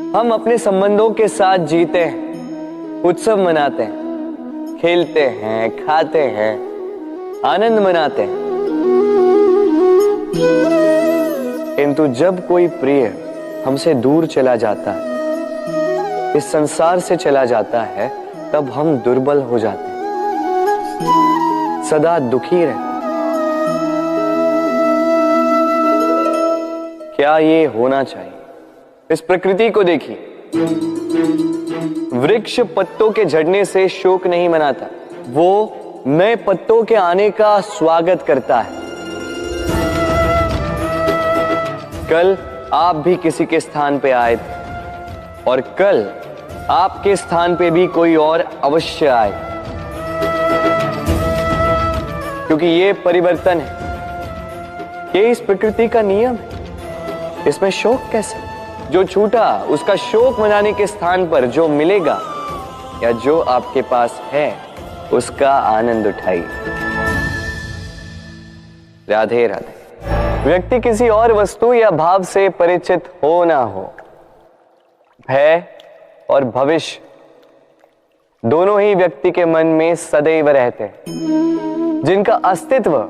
हम अपने संबंधों के साथ जीते हैं, उत्सव मनाते हैं, खेलते हैं, खाते हैं, आनंद मनाते हैं। किंतु जब कोई प्रिय हमसे दूर चला जाता है, इस संसार से चला जाता है, तब हम दुर्बल हो जाते हैं, सदा दुखी रहते हैं। क्या ये होना चाहिए? इस प्रकृति को देखिए। वृक्ष पत्तों के झड़ने से शोक नहीं मनाता, वो नए पत्तों के आने का स्वागत करता है। कल आप भी किसी के स्थान पे आए थे और कल आपके स्थान पे भी कोई और अवश्य आए, क्योंकि ये परिवर्तन है, ये इस प्रकृति का नियम है। इसमें शोक कैसे? जो छूटा उसका शोक मनाने के स्थान पर जो मिलेगा या जो आपके पास है उसका आनंद उठाइए। राधे राधे। व्यक्ति किसी और वस्तु या भाव से परिचित हो ना हो, भय और भविष्य दोनों ही व्यक्ति के मन में सदैव रहते हैं, जिनका अस्तित्व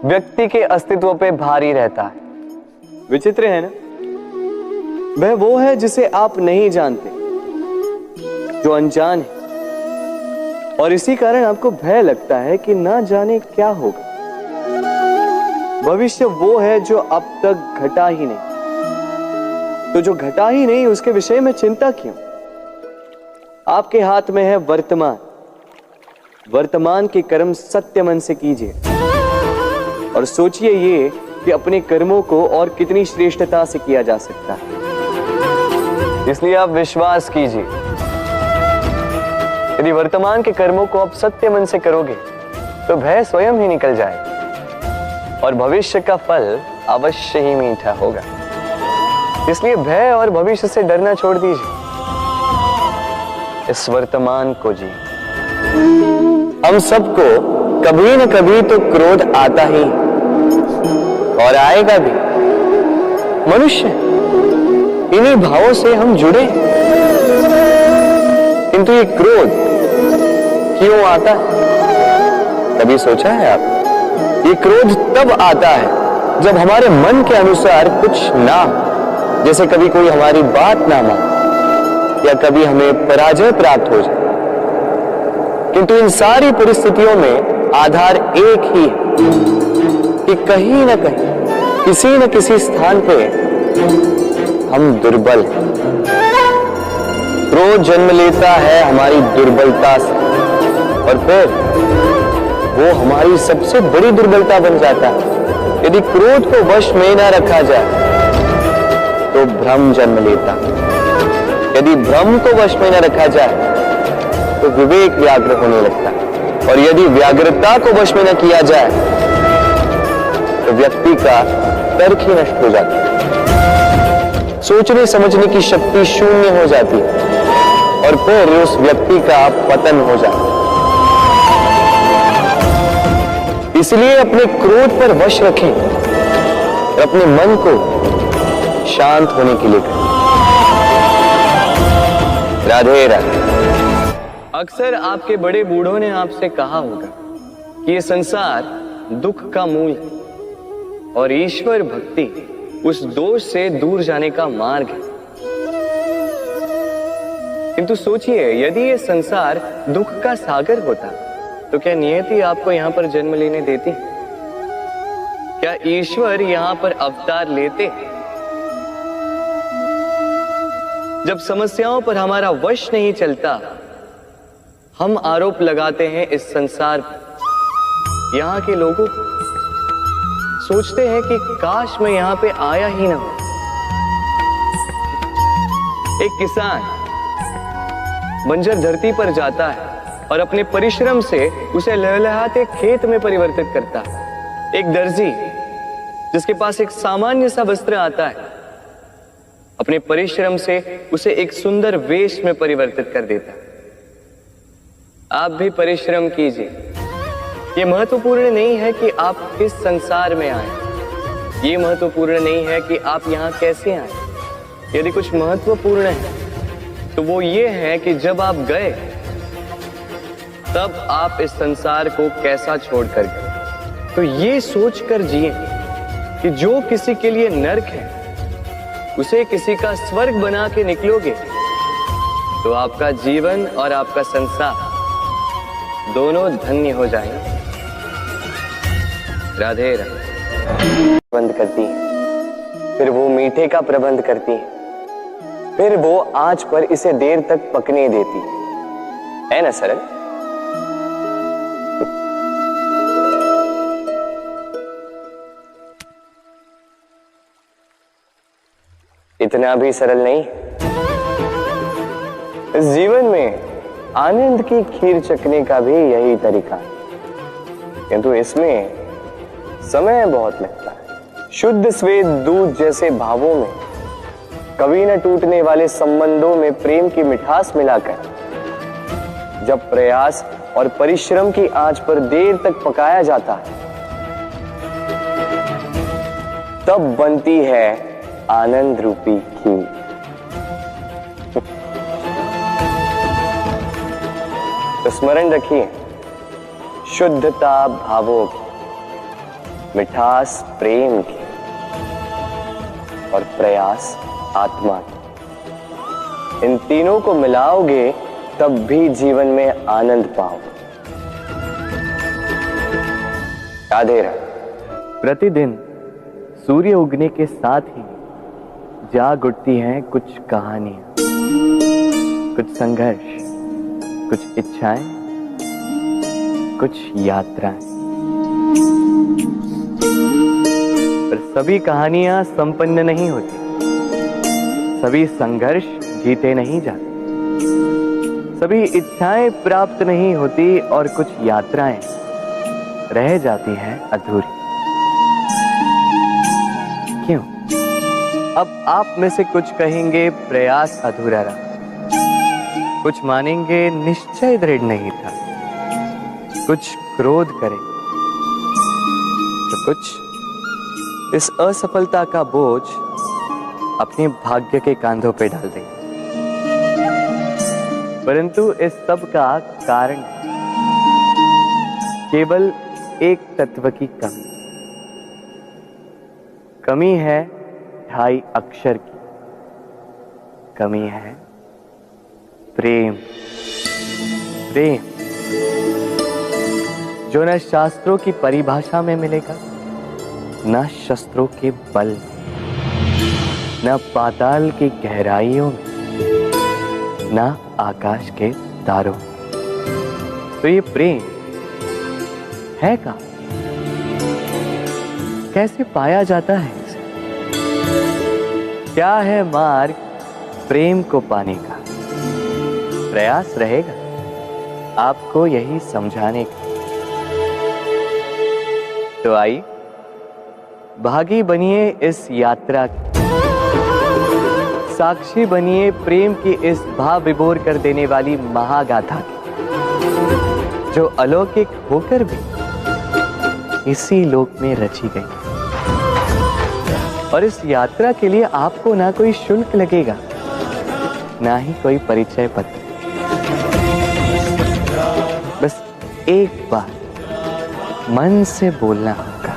व्यक्ति के अस्तित्व पे भारी रहता है। विचित्र है ना? वह वो है जिसे आप नहीं जानते, जो अनजान है, और इसी कारण आपको भय लगता है कि ना जाने क्या होगा। भविष्य वो है जो अब तक घटा ही नहीं, तो जो घटा ही नहीं उसके विषय में चिंता क्यों? आपके हाथ में है वर्तमान। वर्तमान के कर्म सत्य मन से कीजिए और सोचिए ये कि अपने कर्मों को और कितनी श्रेष्ठता से किया जा सकता है। इसलिए आप विश्वास कीजिए, यदि वर्तमान के कर्मों को आप सत्य मन से करोगे तो भय स्वयं ही निकल जाएगा और भविष्य का फल अवश्य ही मीठा होगा। इसलिए भय और भविष्य से डरना छोड़ दीजिए, इस वर्तमान को जी। हम सबको कभी न कभी तो क्रोध आता ही और आएगा भी। मनुष्य इन्हीं भावों से हम जुड़े, किंतु ये क्रोध क्यों आता है? कभी सोचा है आप? ये क्रोध तब आता है जब हमारे मन के अनुसार कुछ ना हो, जैसे कभी कोई हमारी बात ना माने या कभी हमें पराजय प्राप्त हो जाए। किंतु इन सारी परिस्थितियों में आधार एक ही है कि कहीं ना कहीं किसी न किसी स्थान पे हम दुर्बल हैं। क्रोध जन्म लेता है हमारी दुर्बलता से और फिर वो हमारी सबसे बड़ी दुर्बलता बन जाता है। यदि क्रोध को वश में न रखा जाए तो भ्रम जन्म लेता है। यदि भ्रम को वश में न रखा जाए तो विवेक व्याग्र होने लगता है और यदि व्याग्रता को वश में न किया जाए तो व्यक्ति का तर्क ही नष्ट हो जाता है। सोचने समझने की शक्ति शून्य हो जाती है और फिर उस व्यक्ति का पतन हो जाता है। इसलिए अपने क्रोध पर वश रखें और अपने मन को शांत होने के लिए करें। राधे राधे। अक्सर आपके बड़े बूढ़ों ने आपसे कहा होगा कि ये संसार दुख का मूल है और ईश्वर भक्ति उस दोष से दूर जाने का मार्ग है। किंतु सोचिए, यदि ये संसार दुख का सागर होता तो क्या नियति आपको यहां पर जन्म लेने देती? क्या ईश्वर यहां पर अवतार लेते? जब समस्याओं पर हमारा वश नहीं चलता, हम आरोप लगाते हैं इस संसार पर, यहां के लोगों को। सोचते हैं कि काश मैं यहां पे आया ही ना हो। एक किसान बंजर धरती पर जाता है और अपने परिश्रम से उसे लहलहाते खेत में परिवर्तित करता है। एक दर्जी जिसके पास एक सामान्य सा वस्त्र आता है, अपने परिश्रम से उसे एक सुंदर वेश में परिवर्तित कर देता है। आप भी परिश्रम कीजिए। ये महत्वपूर्ण नहीं है कि आप किस संसार में आए, ये महत्वपूर्ण नहीं है कि आप यहाँ कैसे आए। यदि कुछ महत्वपूर्ण है तो वो ये है कि जब आप गए तब आप इस संसार को कैसा छोड़कर गए। तो ये सोचकर जिए कि जो किसी के लिए नरक है उसे किसी का स्वर्ग बना के निकलोगे तो आपका जीवन और आपका संसार दोनों धन्य हो जाएंगे। राधे राधे। बंद करती है, फिर वो मीठे का प्रबंध करती है, फिर वो आंच पर इसे देर तक पकने देती है ना सरल? इतना भी सरल नहीं। इस जीवन में आनंद की खीर चखने का भी यही तरीका है, किंतु इसमें समय बहुत लगता है। शुद्ध श्वेत दूध जैसे भावों में, कभी न टूटने वाले संबंधों में प्रेम की मिठास मिलाकर जब प्रयास और परिश्रम की आंच पर देर तक पकाया जाता है तब बनती है आनंद रूपी खीर। तो स्मरण रखिए, शुद्धता भावों की, मिठास प्रेम की और प्रयास आत्मा की, इन तीनों को मिलाओगे तब भी जीवन में आनंद पाओगे। राधे राधे। प्रतिदिन सूर्य उगने के साथ ही जाग उठती हैं कुछ कहानियां, कुछ संघर्ष, कुछ इच्छाएं, कुछ यात्राएं। पर सभी कहानियां संपन्न नहीं होती, सभी संघर्ष जीते नहीं जाते, सभी इच्छाएं प्राप्त नहीं होती और कुछ यात्राएं रह जाती हैं अधूरी। क्यों? अब आप में से कुछ कहेंगे प्रयास अधूरा रहा, कुछ मानेंगे निश्चय दृढ़ नहीं था, कुछ क्रोध करें, तो कुछ इस असफलता का बोझ अपने भाग्य के कांधों पे डाल देंगे। परंतु इस सब का कारण केवल एक तत्व की कमी। कमी है 2.5 अक्षर की, कमी है प्रेम। प्रेम जो न शास्त्रों की परिभाषा में मिलेगा, न शस्त्रों के बल, न पाताल की गहराइयों में, न आकाश के तारों। तो ये प्रेम है कहाँ? कैसे पाया जाता है इसे? क्या है मार्ग प्रेम को पाने का? प्रयास रहेगा आपको यही समझाने का। तो आइए भागी बनिए इस यात्रा की, साक्षी बनिए प्रेम की इस भाव विभोर कर देने वाली महागाथा की, जो अलौकिक होकर भी इसी लोक में रची गई। और इस यात्रा के लिए आपको ना कोई शुल्क लगेगा, ना ही कोई परिचय पत्र। बस एक बार मन से बोलना होगा,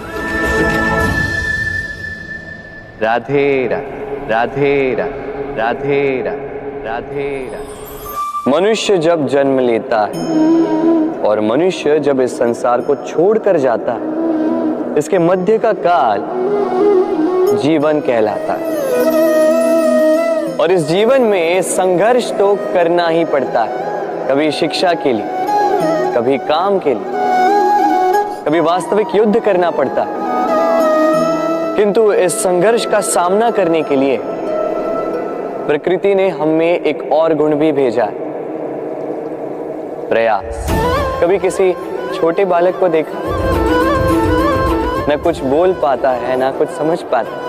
राधे राधे राधे राधे राधे राधे राधे राधे। मनुष्य जब जन्म लेता है और मनुष्य जब इस संसार को छोड़कर जाता है, इसके मध्य का काल जीवन कहलाता है। और इस जीवन में संघर्ष तो करना ही पड़ता है, कभी शिक्षा के लिए, कभी काम के लिए, कभी वास्तविक युद्ध करना पड़ता है। किंतु इस संघर्ष का सामना करने के लिए प्रकृति ने हमें एक और गुण भी भेजा है, प्रयास। कभी किसी छोटे बालक को देखा, न कुछ बोल पाता है, ना कुछ समझ पाता,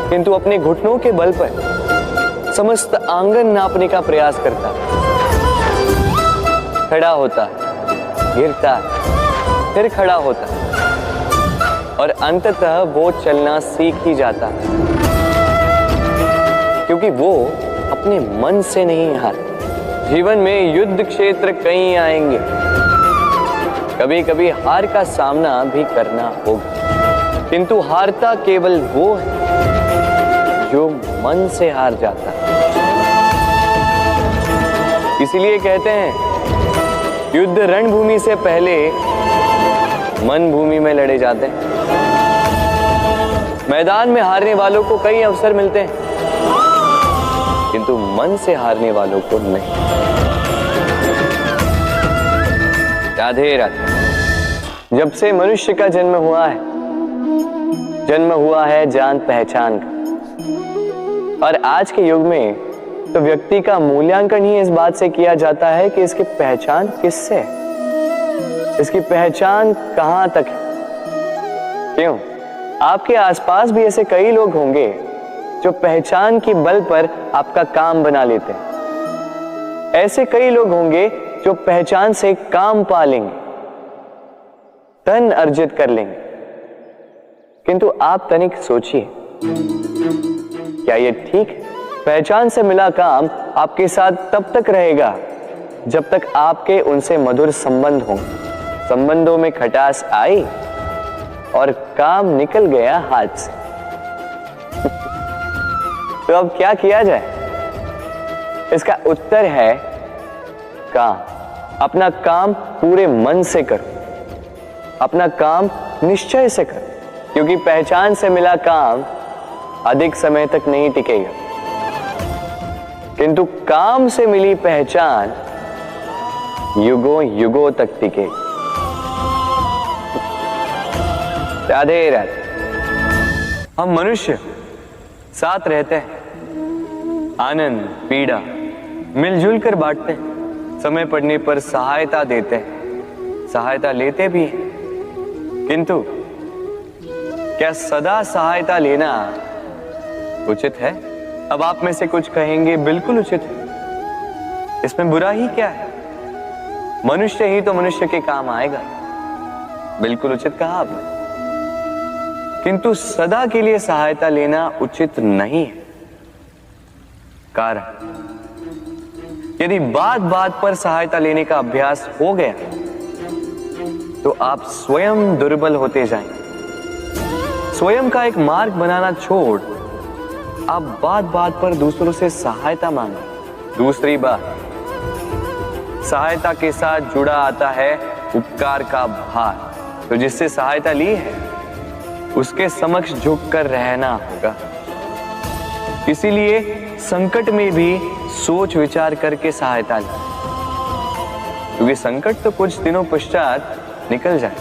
किंतु अपने घुटनों के बल पर समस्त आंगन नापने का प्रयास करता है। खड़ा होता है, गिरता है, फिर खड़ा होता है और अंततः वो चलना सीख ही जाता है, क्योंकि वो अपने मन से नहीं हार। जीवन में युद्ध क्षेत्र कई आएंगे, कभी कभी हार का सामना भी करना होगा, किंतु हारता केवल वो है जो मन से हार जाता है। इसीलिए कहते हैं युद्ध रणभूमि से पहले मन भूमि में लड़े जाते हैं। मैदान में हारने वालों को कई अवसर मिलते हैं, किंतु मन से हारने वालों को नहीं। राधे राधे। जब से मनुष्य का जन्म हुआ है जान पहचान का। और आज के युग में तो व्यक्ति का मूल्यांकन ही इस बात से किया जाता है कि इसकी पहचान किससे है, इसकी पहचान कहां तक है। क्यों? आपके आसपास भी ऐसे कई लोग होंगे जो पहचान की बल पर आपका काम बना लेते हैं। ऐसे कई लोग होंगे जो पहचान से काम पा लेंगे, धन अर्जित कर लेंगे। किंतु आप तनिक सोचिए, क्या यह ठीक है? पहचान से मिला काम आपके साथ तब तक रहेगा जब तक आपके उनसे मधुर संबंध हों। संबंधों में खटास आई और काम निकल गया हाथ से। तो अब क्या किया जाए? इसका उत्तर है काम। अपना काम पूरे मन से करो, अपना काम निश्चय से करो, क्योंकि पहचान से मिला काम अधिक समय तक नहीं टिकेगा, किंतु काम से मिली पहचान युगों युगों तक टिकेगी। राधे राधे। हम मनुष्य साथ रहते हैं, आनंद पीड़ा मिलजुल कर बांटते हैं, समय पड़ने पर सहायता देते हैं, सहायता लेते भी हैं। किंतु क्या सदा सहायता लेना उचित है? अब आप में से कुछ कहेंगे बिल्कुल उचित है, इसमें बुरा ही क्या है? मनुष्य ही तो मनुष्य के काम आएगा। बिल्कुल उचित कहा आपने, किंतु सदा के लिए सहायता लेना उचित नहीं है। कारण, यदि बात बात पर सहायता लेने का अभ्यास हो गया तो आप स्वयं दुर्बल होते जाएंगे। स्वयं का एक मार्ग बनाना छोड़ आप बात बात पर दूसरों से सहायता मांगे। दूसरी बात, सहायता के साथ जुड़ा आता है उपकार का भार। तो जिससे सहायता ली है उसके समक्ष झुककर रहना होगा। इसीलिए संकट में भी सोच विचार करके सहायता लें, क्योंकि संकट तो कुछ दिनों पश्चात निकल जाए,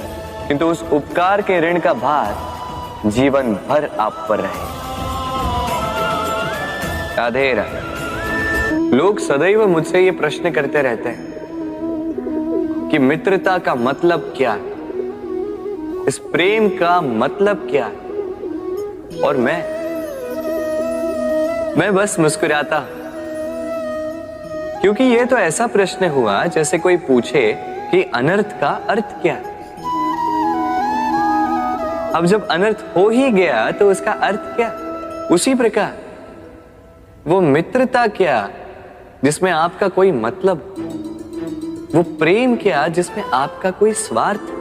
किंतु उस उपकार के ऋण का भार जीवन भर आप पर रहे। राधे राधे। लोग सदैव मुझसे ये प्रश्न करते रहते हैं कि मित्रता का मतलब क्या है, इस प्रेम का मतलब क्या है, और मैं बस मुस्कुराता, क्योंकि यह तो ऐसा प्रश्न हुआ जैसे कोई पूछे कि अनर्थ का अर्थ क्या है। अब जब अनर्थ हो ही गया तो उसका अर्थ क्या? उसी प्रकार वो मित्रता क्या जिसमें आपका कोई मतलब, वो प्रेम क्या जिसमें आपका कोई स्वार्थ।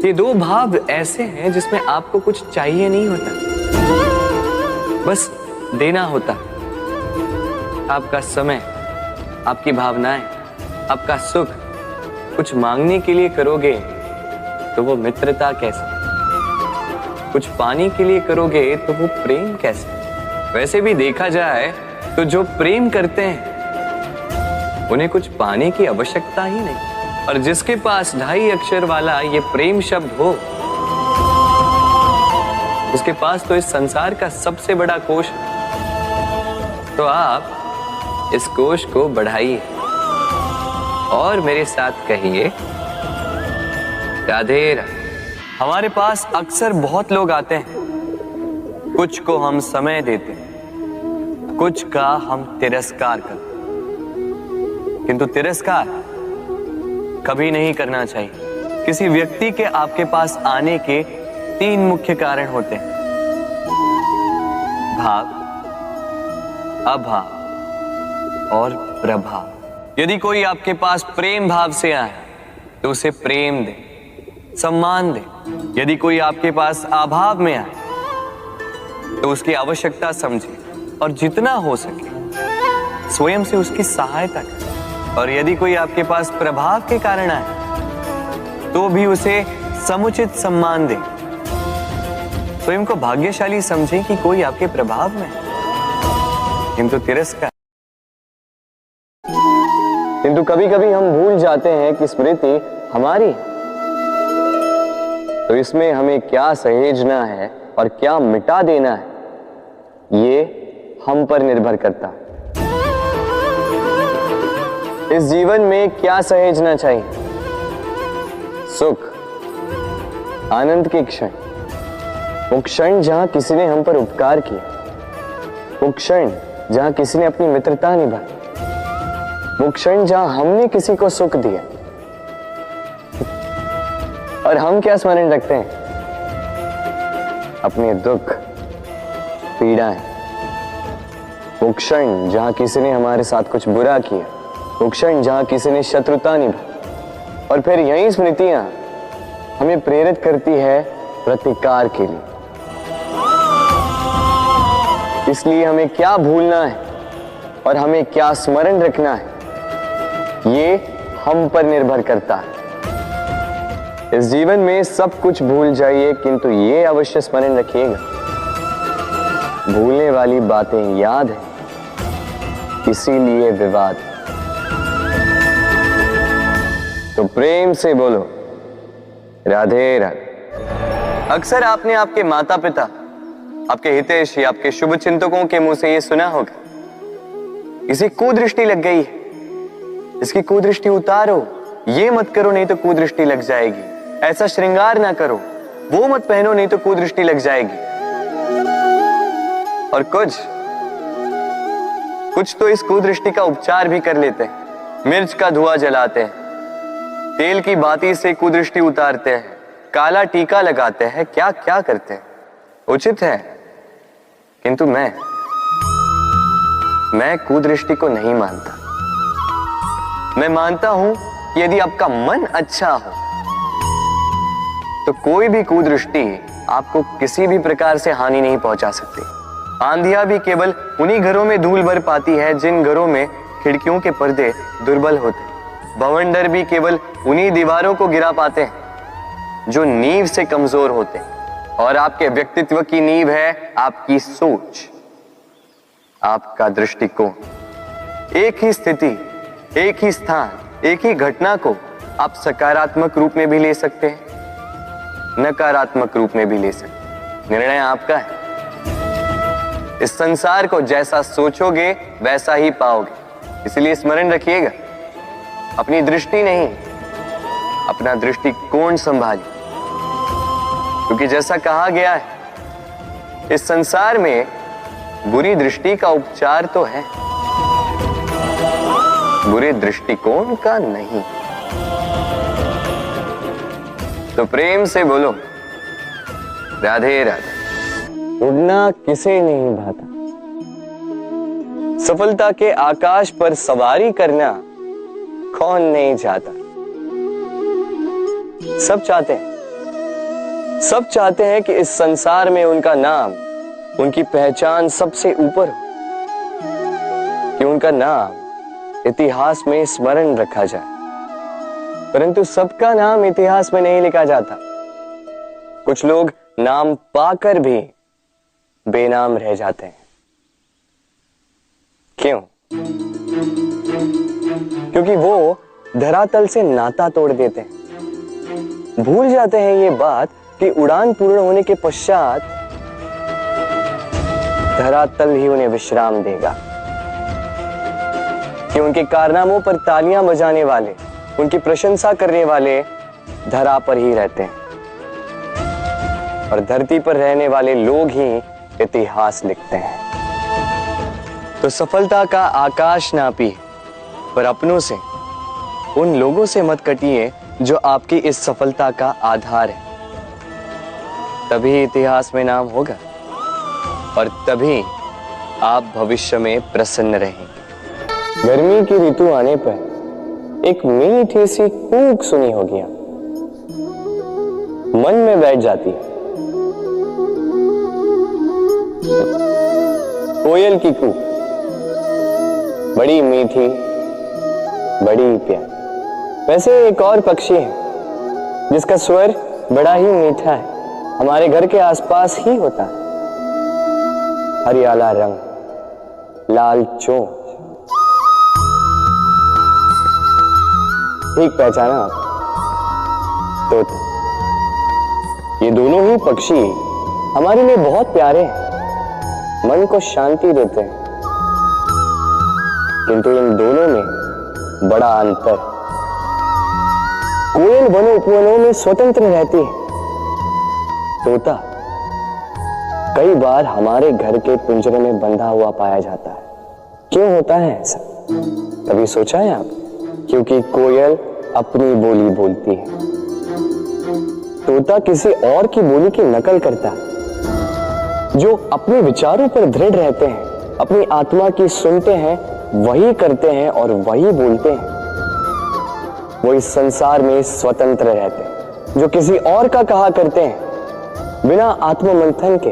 ये दो भाव ऐसे हैं जिसमें आपको कुछ चाहिए नहीं होता, बस देना होता। आपका समय, आपकी भावनाएं, आपका सुख कुछ मांगने के लिए करोगे तो वो मित्रता कैसे? कुछ पाने के लिए करोगे तो वो प्रेम कैसे? वैसे भी देखा जाए तो जो प्रेम करते हैं उन्हें कुछ पाने की आवश्यकता ही नहीं, और जिसके पास 2.5 अक्षर वाला ये प्रेम शब्द हो उसके पास तो इस संसार का सबसे बड़ा कोश है। तो आप इस कोश को बढ़ाइए और मेरे साथ कहिए राधे राधे। हमारे पास अक्सर बहुत लोग आते हैं, कुछ को हम समय देते हैं, कुछ का हम तिरस्कार करते हैं, किंतु तिरस्कार कभी नहीं करना चाहिए। किसी व्यक्ति के आपके पास आने के 3 मुख्य कारण होते हैं: भाव, अभाव और प्रभाव। यदि कोई आपके पास प्रेम भाव से आए तो उसे प्रेम दे, सम्मान दे। यदि कोई आपके पास अभाव में आए तो उसकी आवश्यकता समझे और जितना हो सके स्वयं से उसकी सहायता करे। और यदि कोई आपके पास प्रभाव के कारण आए तो भी उसे समुचित सम्मान दे। स्वयं को भाग्यशाली समझे कि कोई आपके प्रभाव में है, किंतु तिरस्कार। किंतु कभी कभी हम भूल जाते हैं कि स्मृति हमारी, तो इसमें हमें क्या सहेजना है और क्या मिटा देना है, ये हम पर निर्भर करता है। इस जीवन में क्या सहेजना चाहिए? सुख, आनंद के क्षण, वो क्षण जहां किसी ने हम पर उपकार किया, वो क्षण जहां किसी ने अपनी मित्रता निभाई, वो क्षण जहां हमने किसी को सुख दिया। और हम क्या स्मरण रखते हैं? अपने दुख, पीड़ाएं। वो क्षण जहां किसी ने हमारे साथ कुछ बुरा किया, वो क्षण जहां किसी ने शत्रुता निभाई। और फिर यही स्मृतियां हमें प्रेरित करती है प्रतिकार के लिए। इसलिए हमें क्या भूलना है और हमें क्या स्मरण रखना है, ये हम पर निर्भर करता है। इस जीवन में सब कुछ भूल जाइए, किंतु ये अवश्य स्मरण रखिएगा, भूलने वाली बातें याद है, इसीलिए विवाद। तो प्रेम से बोलो राधे राधे। अक्सर आपने आपके माता पिता, आपके हितैषी, आपके शुभ चिंतकों के मुंह से ये सुना होगा, इसे कुदृष्टि लग गई है, इसकी कुदृष्टि उतारो, ये मत करो नहीं तो कुदृष्टि लग जाएगी, ऐसा श्रृंगार ना करो, वो मत पहनो नहीं तो कुदृष्टि लग जाएगी। और कुछ तो इस कुदृष्टि का उपचार भी कर लेते हैं। मिर्च का धुआं जलाते हैं, तेल की बाती से कुदृष्टि उतारते हैं, काला टीका लगाते हैं, क्या क्या करते हैं। उचित है, किंतु मैं कुदृष्टि को नहीं मानता। मैं मानता हूं कि यदि आपका मन अच्छा हो तो कोई भी कुदृष्टि आपको किसी भी प्रकार से हानि नहीं पहुंचा सकती। आंधियां भी केवल उन्हीं घरों में धूल भर पाती है जिन घरों में खिड़कियों के पर्दे दुर्बल होते हैं। बवंडर भी केवल उन्हीं दीवारों को गिरा पाते हैं जो नींव से कमजोर होते हैं। और आपके व्यक्तित्व की नींव है आपकी सोच, आपका दृष्टिकोण। एक ही स्थिति, एक ही स्थान, एक ही घटना को आप सकारात्मक रूप में भी ले सकते हैं, नकारात्मक रूप में भी ले सकते हैं। निर्णय आपका है। इस संसार को जैसा सोचोगे वैसा ही पाओगे। इसलिए स्मरण रखिएगा, अपनी दृष्टि नहीं, अपना दृष्टिकोण संभालिए। क्योंकि जैसा कहा गया है, इस संसार में बुरी दृष्टि का उपचार तो है, बुरे दृष्टिकोण का नहीं। तो प्रेम से बोलो राधे राधे। उड़ना किसे नहीं भाता, सफलता के आकाश पर सवारी करना कौन नहीं चाहता। सब चाहते हैं कि इस संसार में उनका नाम, उनकी पहचान सबसे ऊपर हो, कि उनका नाम इतिहास में स्मरण रखा जाए। परंतु सबका नाम इतिहास में नहीं लिखा जाता। कुछ लोग नाम पाकर भी बेनाम रह जाते हैं। क्यों? क्योंकि वो धरातल से नाता तोड़ देते हैं। भूल जाते हैं ये बात कि उड़ान पूर्ण होने के पश्चात धरातल ही उन्हें विश्राम देगा, कि उनके कारनामों पर तालियां बजाने वाले, उनकी प्रशंसा करने वाले धरा पर ही रहते हैं, और धरती पर रहने वाले लोग ही इतिहास लिखते हैं। तो सफलता का आकाश नापी, पर अपनों से, उन लोगों से मत कटिए जो आपकी इस सफलता का आधार है। तभी इतिहास में नाम होगा और तभी आप भविष्य में प्रसन्न रहेंगे। गर्मी की ऋतु आने पर एक मीठी सी कूक सुनी होगी, आप मन में बैठ जाती है। कोयल की कूक, बड़ी मीठी, बड़ी प्यारी। वैसे एक और पक्षी है जिसका स्वर बड़ा ही मीठा है, हमारे घर के आसपास ही होता है। हरियाला रंग, लाल चोंच। ठीक पहचाना आप, तोता। ये दोनों ही पक्षी हमारे लिए बहुत प्यारे हैं, मन को शांति देते हैं। किंतु इन दोनों में बड़ा अंतर। कोयल वनों उपवनों में स्वतंत्र रहती है, तोता कई बार हमारे घर के पिंजरे में बंधा हुआ पाया जाता है। क्यों होता है ऐसा, कभी सोचा है आप? क्योंकि कोयल अपनी बोली बोलती है, तोता किसी और की बोली की नकल करता है। जो अपने विचारों पर दृढ़ रहते हैं, अपनी आत्मा की सुनते हैं, वही करते हैं और वही बोलते हैं। वो इस संसार में स्वतंत्र रहते हैं। जो किसी और का कहा करते हैं बिना आत्ममंथन के,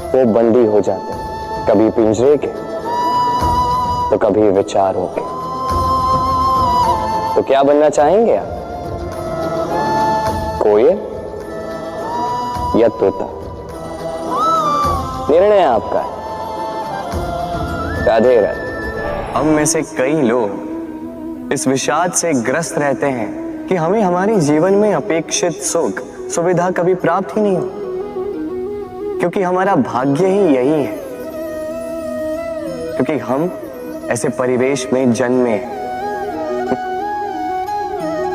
वो बंदी हो जाते हैं, कभी पिंजरे के तो कभी विचारों के। तो क्या बनना चाहेंगे आप, कोयल या तोता? निर्णय आपका है। राधे राधे। हम में से कई लोग इस विषाद से ग्रस्त रहते हैं कि हमें हमारे जीवन में अपेक्षित सुख सुविधा कभी प्राप्त ही नहीं हो, क्योंकि हमारा भाग्य ही यही है, क्योंकि हम ऐसे परिवेश में जन्मे हैं।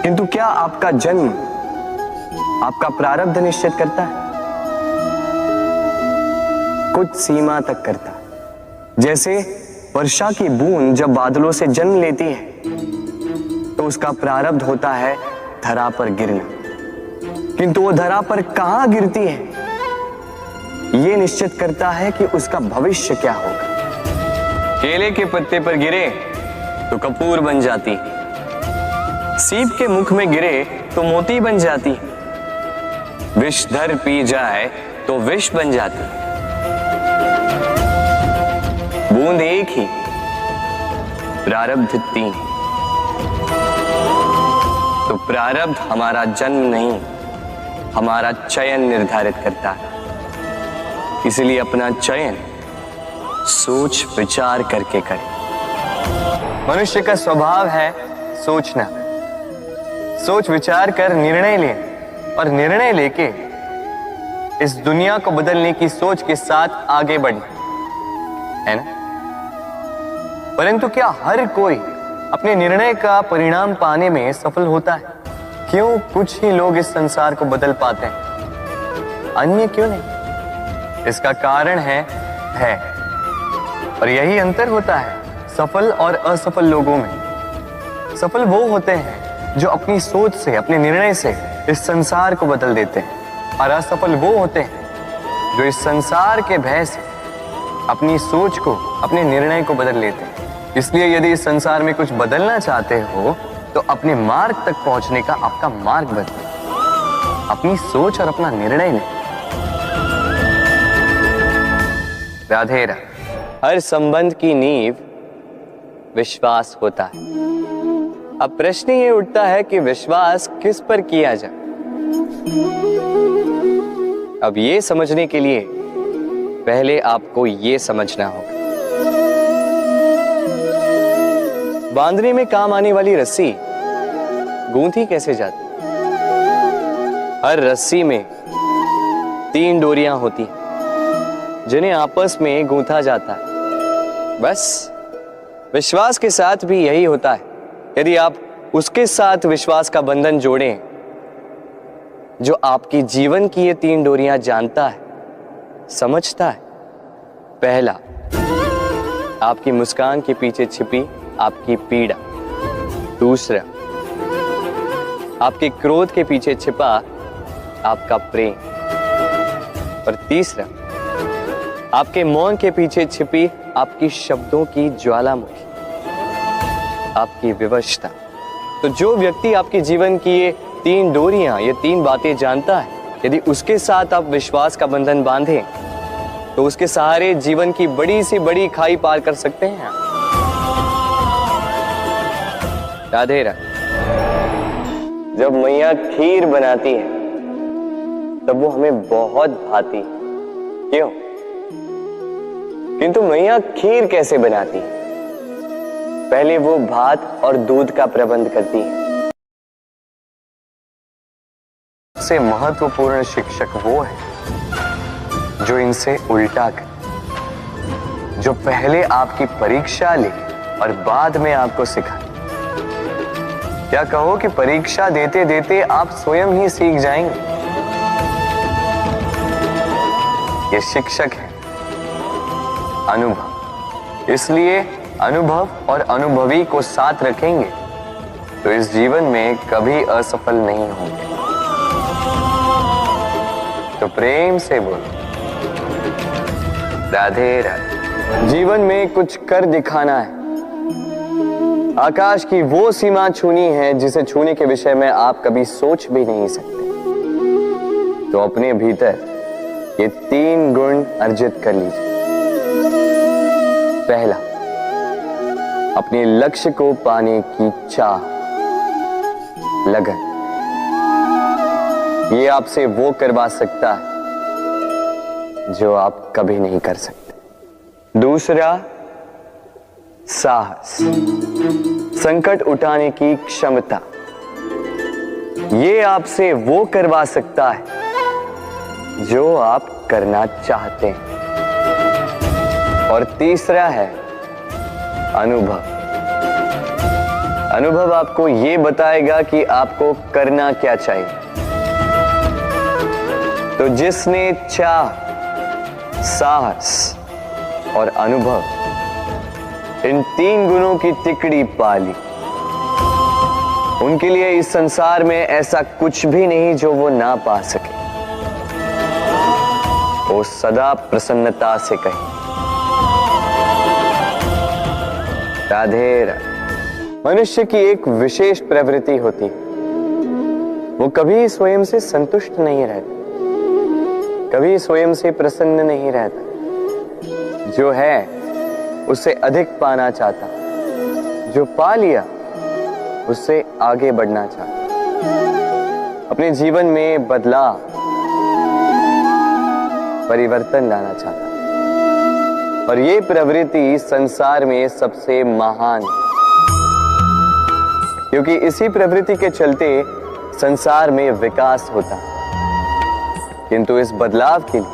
किंतु क्या आपका जन्म आपका प्रारब्ध निश्चित करता है? कुछ सीमा तक करता। जैसे वर्षा की बूंद जब बादलों से जन्म लेती है तो उसका प्रारब्ध होता है धरा पर गिरना, किंतु वो धरा पर कहां गिरती है यह निश्चित करता है कि उसका भविष्य क्या होगा। केले के पत्ते पर गिरे तो कपूर बन जाती, सीप के मुख में गिरे तो मोती बन जाती, विषधर पी जाए तो विष बन जाती। बूंद एक ही, प्रारब्ध तीन। तो प्रारब्ध हमारा जन्म नहीं, हमारा चयन निर्धारित करता है। इसलिए अपना चयन सोच विचार करके करें। मनुष्य का स्वभाव है सोचना, सोच विचार कर निर्णय लें और निर्णय लेके इस दुनिया को बदलने की सोच के साथ आगे बढ़े, है ना? परंतु क्या हर कोई अपने निर्णय का परिणाम पाने में सफल होता है? क्यों कुछ ही लोग इस संसार को बदल पाते हैं, अन्य क्यों नहीं? इसका कारण है और यही अंतर होता है सफल और असफल लोगों में। सफल वो होते हैं जो अपनी सोच से, अपने निर्णय से इस संसार को बदल देते हैं, और असफल वो होते हैं जो इस संसार के भय से अपनी सोच को, अपने निर्णय को बदल लेते हैं। इसलिए यदि इस संसार में कुछ बदलना चाहते हो तो अपने मार्ग तक पहुंचने का आपका मार्ग बदलो, अपनी सोच और अपना निर्णय लें। राधे राधे। हर संबंध की नींव विश्वास होता है। अब प्रश्न ये उठता है कि विश्वास किस पर किया जाए। अब ये समझने के लिए पहले आपको ये समझना होगा, बांधने में काम आने वाली रस्सी गूंथी कैसे जाती? हर रस्सी में 3 डोरियां होती जिन्हें आपस में गूंथा जाता है। बस विश्वास के साथ भी यही होता है। यदि आप उसके साथ विश्वास का बंधन जोड़ें जो आपकी जीवन की ये 3 डोरियां जानता है, समझता है। पहला, आपकी मुस्कान के पीछे छिपी आपकी पीड़ा। दूसरा, आपके क्रोध के पीछे छिपा आपका प्रेम। और तीसरा, आपके मौन के पीछे छिपी आपकी शब्दों की ज्वालामुखी, आपकी विवशता। तो जो व्यक्ति आपके जीवन की ये 3 डोरियां, ये 3 बातें जानता है, यदि उसके साथ आप विश्वास का बंधन बांधें तो उसके सहारे जीवन की बड़ी से बड़ी खाई पार कर सकते हैं। राधे राधे। जब मैया खीर बनाती है तब वो हमें बहुत भाती है, क्यों? किंतु मैया खीर कैसे बनाती है? पहले वो भात और दूध का प्रबंध करती है। सबसे महत्वपूर्ण शिक्षक वो है जो इनसे उल्टा करे, जो पहले आपकी परीक्षा ले और बाद में आपको सिखाए। क्या कहो कि परीक्षा देते देते आप स्वयं ही सीख जाएंगे। ये शिक्षक है अनुभव। इसलिए अनुभव और अनुभवी को साथ रखेंगे तो इस जीवन में कभी असफल नहीं होंगे। तो प्रेम से बोलो राधे राधे। जीवन में कुछ कर दिखाना है। आकाश की वो सीमा छूनी है जिसे छूने के विषय में आप कभी सोच भी नहीं सकते। तो अपने भीतर ये 3 गुण अर्जित कर लीजिए। पहला, अपने लक्ष्य को पाने की चाह, लगन। ये आपसे वो करवा सकता है जो आप कभी नहीं कर सकते। दूसरा, साहस, संकट उठाने की क्षमता। ये आपसे वो करवा सकता है जो आप करना चाहते हैं। और तीसरा है अनुभव। अनुभव आपको ये बताएगा कि आपको करना क्या चाहिए। तो जिसने चाह, साहस और अनुभव, इन 3 गुणों की तिकड़ी पाली, उनके लिए इस संसार में ऐसा कुछ भी नहीं जो वो ना पा सके। वो सदा प्रसन्नता से कहे राधे राधे। मनुष्य की एक विशेष प्रवृत्ति होती है, वो कभी स्वयं से संतुष्ट नहीं रहता, कभी स्वयं से प्रसन्न नहीं रहता। जो है उससे अधिक पाना चाहता, जो पा लिया उससे आगे बढ़ना चाहता, अपने जीवन में बदलाव, परिवर्तन लाना चाहता। और ये प्रवृत्ति संसार में सबसे महान है, क्योंकि इसी प्रवृत्ति के चलते संसार में विकास होता है। किंतु इस बदलाव के लिए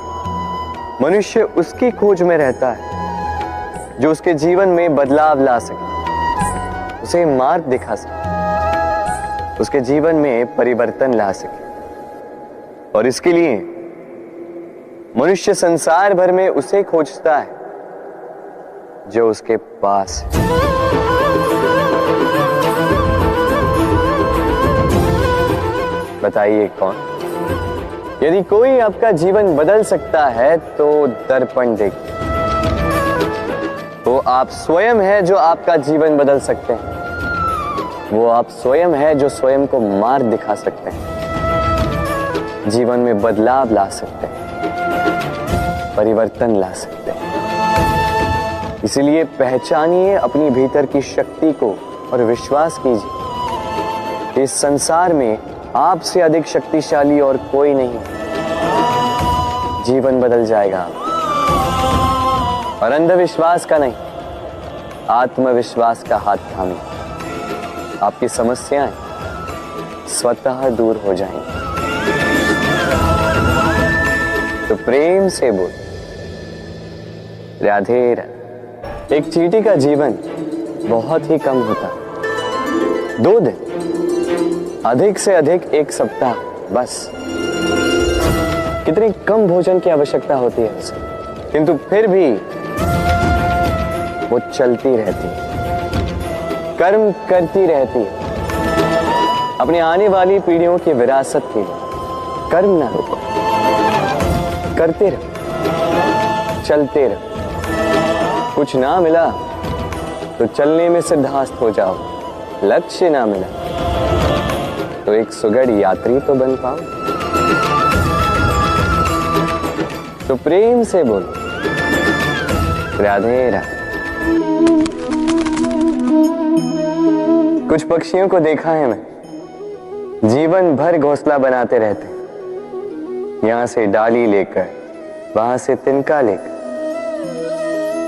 मनुष्य उसकी खोज में रहता है जो उसके जीवन में बदलाव ला सके, उसे मार्ग दिखा सके, उसके जीवन में परिवर्तन ला सके। और इसके लिए मनुष्य संसार भर में उसे खोजता है जो उसके पास है। बताइए कौन? यदि कोई आपका जीवन बदल सकता है तो दर्पण देखिए। वो आप स्वयं है जो आपका जीवन बदल सकते हैं। वो आप स्वयं है जो स्वयं को मार्ग दिखा सकते हैं, जीवन में बदलाव ला सकते हैं, परिवर्तन ला सकते हैं। इसलिए पहचानिए अपनी भीतर की शक्ति को और विश्वास कीजिए इस संसार में आपसे अधिक शक्तिशाली और कोई नहीं। जीवन बदल जाएगा और अंधविश्वास का नहीं, आत्मविश्वास का हाथ थामिए। आपकी समस्याएं स्वतः दूर हो जाएंगी। तो प्रेम से बोल राधे राधे। एक चींटी का जीवन बहुत ही कम होता, 2 दिन, अधिक से अधिक 1 सप्ताह, बस। कितनी कम भोजन की आवश्यकता होती है उसे, किंतु फिर भी वो चलती रहती है, कर्म करती रहती है, अपनी आने वाली पीढ़ियों की विरासत के लिए। कर्म ना रोको, करते रहो, चलते रहो। कुछ ना मिला तो चलने में सिद्धार्थ हो जाओ, लक्ष्य ना मिला तो एक सुगढ़ यात्री तो बन पाओ। तो प्रेम से बोलो राधे राधे। कुछ पक्षियों को देखा है मैं, जीवन भर घोंसला बनाते रहते, यहां से डाली लेकर वहां से तिनका लेकर,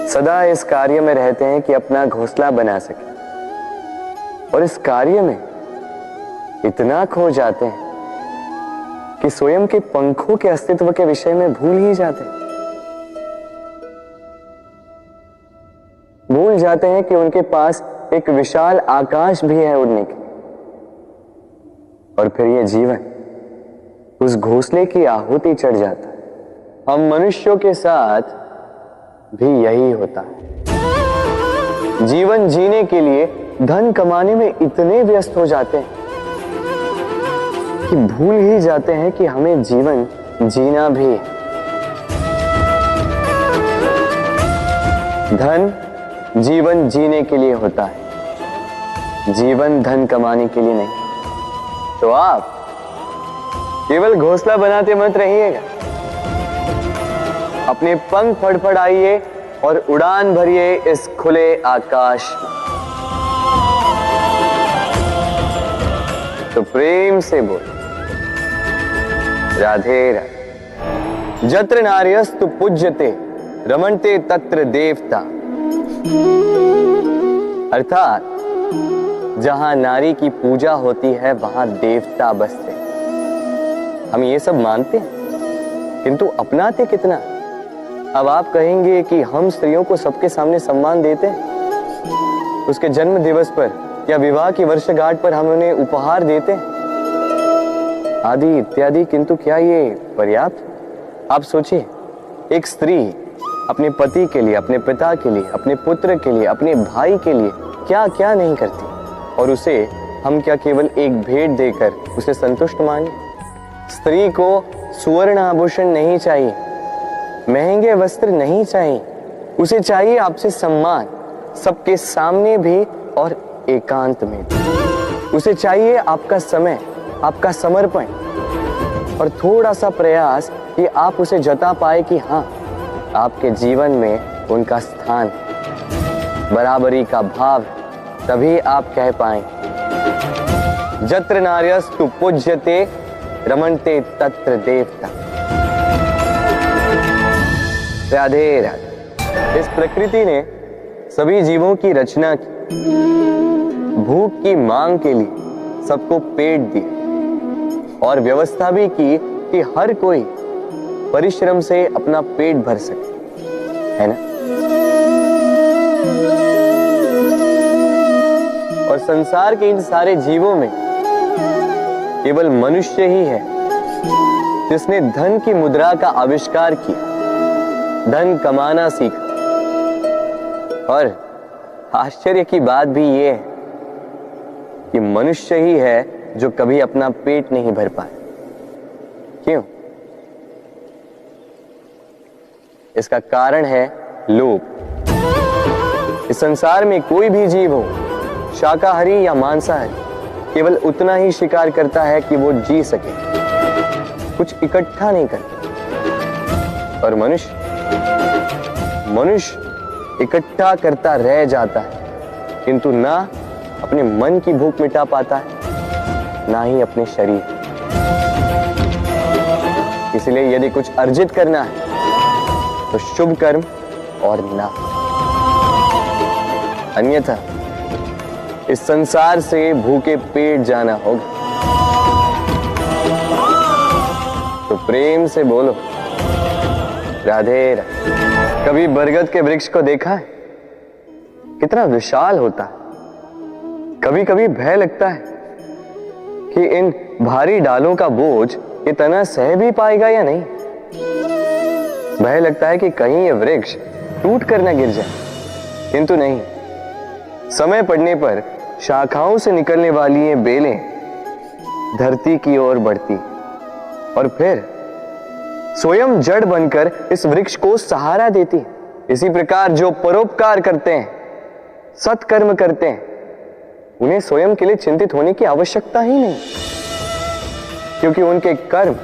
सदा इस कार्य में रहते हैं कि अपना घोंसला बना सके, और इस कार्य में इतना खो जाते हैं कि स्वयं के पंखों के अस्तित्व के विषय में भूल ही जाते हैं। भूल जाते हैं कि उनके पास एक विशाल आकाश भी है उड़ने की। और फिर यह जीवन उस घोंसले की आहुति चढ़ जाता है। हम मनुष्यों के साथ भी यही होता है। जीवन जीने के लिए धन कमाने में इतने व्यस्त हो जाते हैं कि भूल ही जाते हैं कि हमें जीवन जीना भी है। धन जीवन जीने के लिए होता है, जीवन धन कमाने के लिए नहीं। तो आप केवल घोंसला बनाते मत रहिएगा, अपने पंख फड़फड़ाइए और उड़ान भरिए इस खुले आकाश में। तो प्रेम से बोल राधे राधे। जत्र नार्यस्तु पूज्यते रमन्ते तत्र देवता। अर्थात जहां नारी की पूजा होती है वहां देवता बसते। हम ये सब मानते हैं किंतु अपनाते कितना? अब आप कहेंगे कि हम स्त्रियों को सबके सामने सम्मान देते हैं, उसके जन्म दिवस पर या विवाह की वर्षगांठ पर हम उन्हें उपहार देते हैं आदि इत्यादि, किंतु क्या ये पर्याप्त? आप सोचिए, एक स्त्री अपने पति के लिए, अपने पिता के लिए, अपने पुत्र के लिए, अपने भाई के लिए क्या क्या नहीं करती, और उसे हम क्या केवल एक भेंट देकर उसे संतुष्ट माने? स्त्री को सुवर्ण आभूषण नहीं चाहिए, महंगे वस्त्र नहीं चाहिए, उसे चाहिए आपसे सम्मान, सबके सामने भी और एकांत में भी। उसे चाहिए आपका समय, आपका समर्पण और थोड़ा सा प्रयास कि आप उसे जता पाए कि हाँ, आपके जीवन में उनका स्थान, बराबरी का भाव, तभी आप कह पाए जत्र नार्यस्तु पूज्यते रमन्ते तत्र देवता। राधे राधे। इस प्रकृति ने सभी जीवों की रचना की, भूख की मांग के लिए सबको पेट दिया और व्यवस्था भी की कि हर कोई परिश्रम से अपना पेट भर सके, है ना? और संसार के इन सारे जीवों में केवल मनुष्य ही है जिसने धन की मुद्रा का आविष्कार किया, धन कमाना सीखा। और आश्चर्य की बात भी यह है कि मनुष्य ही है जो कभी अपना पेट नहीं भर पाए। क्यों? इसका कारण है लोभ। इस संसार में कोई भी जीव हो, शाकाहारी या मांसाहारी, केवल उतना ही शिकार करता है कि वो जी सके, कुछ इकट्ठा नहीं करता। और मनुष्य इकट्ठा करता रह जाता है, किंतु ना अपने मन की भूख मिटा पाता है, ना ही अपने शरीर। इसलिए यदि कुछ अर्जित करना है तो शुभ कर्म और ना, अन्यथा इस संसार से भूखे पेट जाना होगा। तो प्रेम से बोलो राधे राधे। कभी बरगद के वृक्ष को देखा है? कितना विशाल होता है। कभी कभी भय लगता है कि इन भारी डालों का बोझ ये तना सह भी पाएगा या नहीं। भय लगता है कि कहीं ये वृक्ष टूट कर न गिर जाए, किंतु नहीं। समय पड़ने पर शाखाओं से निकलने वाली ये बेलें धरती की ओर बढ़ती और फिर स्वयं जड़ बनकर इस वृक्ष को सहारा देती है। इसी प्रकार जो परोपकार करते हैं, सत्कर्म करते हैं, उन्हें स्वयं के लिए चिंतित होने की आवश्यकता ही नहीं, क्योंकि उनके कर्म